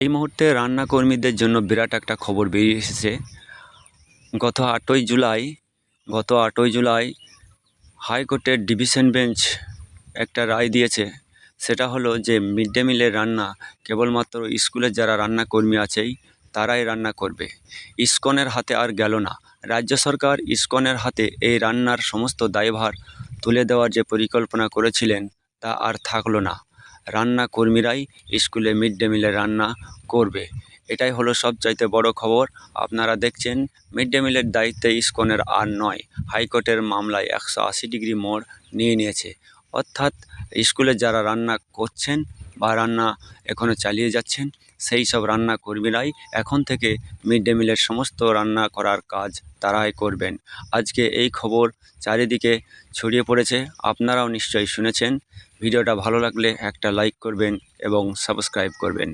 এই মুহূর্তে রান্না কর্মীদের জন্য বিরাট একটা খবর বেরিয়ে এসেছে। গত 8ই জুলাই হাইকোর্টের ডিভিশন বেঞ্চ একটা রায় দিয়েছে। সেটা হলো যে মিড ডে মিলের রান্না কেবলমাত্র স্কুলের যারা রান্না কর্মী আছেই তারাই রান্না করবে। ইসকনের হাতে আর গেল না। রাজ্য সরকার ইসকনের হাতে এই রান্নার সমস্ত দায়ভার তুলে দেওয়ার যে পরিকল্পনা করেছিলেন তা আর থাকলো না। রান্না কর্মীরাই স্কুলে মিড ডে মিলে রান্না করবে। এটাই হলো সবচাইতে বড় খবর। আপনারা দেখছেন মিড ডে মিলের দায়িত্বে ইসকনের আর নয়। হাইকোর্টের মামলায় 180 ডিগ্রি মোড় নিয়ে নিয়েছে। অর্থাৎ স্কুলে যারা রান্না করছেন বা রান্না এখনও চালিয়ে যাচ্ছেন সেই সব রান্না কর্মীরাই এখন থেকে মিড ডে মিলের সমস্ত রান্না করার কাজ তারাই করবেন। আজকে এই খবর চারিদিকে ছড়িয়ে পড়েছে, আপনারাও নিশ্চয়ই শুনেছেন। ভিডিওটা ভালো লাগলে একটা লাইক করবেন এবং সাবস্ক্রাইব করবেন।